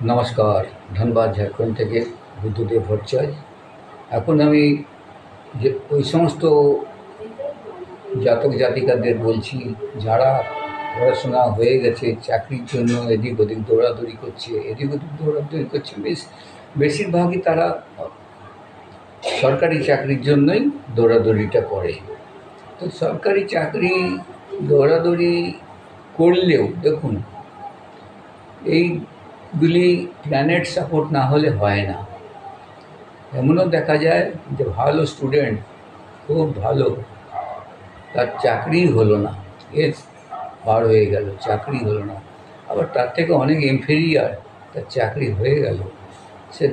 নমস্কার। ধনবাদ ঝাড়খণ্ড থেকে বুদ্ধদেব ভট্টাচার্য। এখন আমি যে ওই সমস্ত জাতক জাতিকাদের বলছি যারা পড়াশোনা হয়ে গেছে, চাকরির জন্য এদিক ওদিক দৌড়াদৌড়ি করছে, বেশিরভাগই তারা সরকারি চাকরির জন্যই দৌড়াদৌড়িটা করে। তো সরকারি চাকরি দৌড়াদৌড়ি করলেও দেখুন, এইগুলি প্ল্যানেট সাপোর্ট না হলে হয় না। এমনও দেখা যায় যে ভালো স্টুডেন্ট, খুব ভালো, তার চাকরি হলো না, এজ পার হয়ে গেল, চাকরি হলো না। আবার তার থেকে অনেক ইনফেরিয়ার, তার চাকরি হয়ে গেল। সে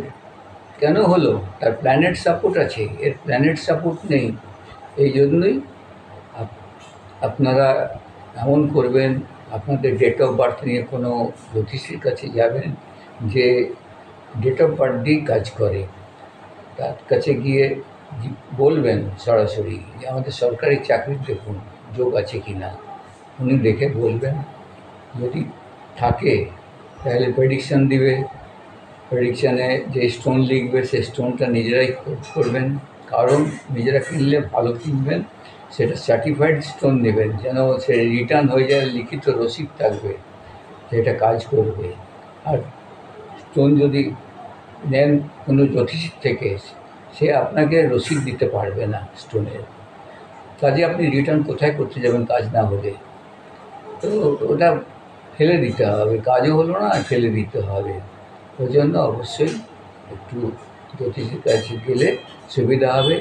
কেন হলো? তার প্ল্যানেট সাপোর্ট আছে, এর প্ল্যানেট সাপোর্ট নেই। এই জন্যই আপনারা এমন করবেন, আপনাদের ডেট অফ বার্থ নিয়ে কোনো জ্যোতিষীর কাছে যাবেন যে ডেট অফ বার্থ দিয়েই কাজ করে, তার কাছে গিয়ে বলবেন সরাসরি যে আমাদের সরকারি চাকরির দেখুন যোগ আছে কি না। উনি দেখে বলবেন, যদি থাকে তাহলে প্রেডিকশান দিবে। প্রেডিকশানে যে স্টোন লিখবে সে স্টোনটা নিজেরাই করবেন, কারণ নিজেরা কিনলে ভালো কিনবেন, সেটা সার্টিফাইড স্টোন নেবেন, যেন সে রিটার্ন হয়ে যায়, লিখিত রসিদ থাকবে সেটা কাজ করবে। আর স্টোন যদি নেন কোনো জ্যোতিষীর থেকে, সে আপনাকে রসিদ দিতে পারবে না স্টোনের। কাজে আপনি রিটার্ন কোথায় করতে যাবেন কাজ না হলে? তো ওটা ফেলে দিতে হবে, কাজও হলো না, ফেলে দিতে হবে। ওই জন্য অবশ্যই একটু জ্যোতিষীর কাছে গেলে সুবিধা হবে,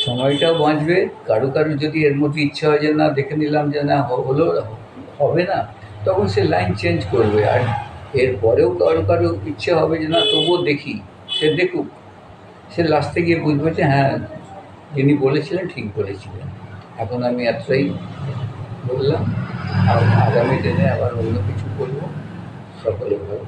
সময়টাও বাঁচবে। কারো যদি এর মধ্যে ইচ্ছা হয় যে না দেখে নিলাম যে না হলো, হবে না, তখন সে লাইন চেঞ্জ করবে। আর এরপরেও কারো ইচ্ছে হবে যে না তবুও দেখি, সে দেখুক, সে লাস্টে গিয়ে বুঝবে যে হ্যাঁ, যিনি বলেছিলেন ঠিক বলেছিলেন। এখন আমি এতটাই বললাম, আর আগামী দিনে আবার অন্য কিছু বলবো। সকলে ভালো।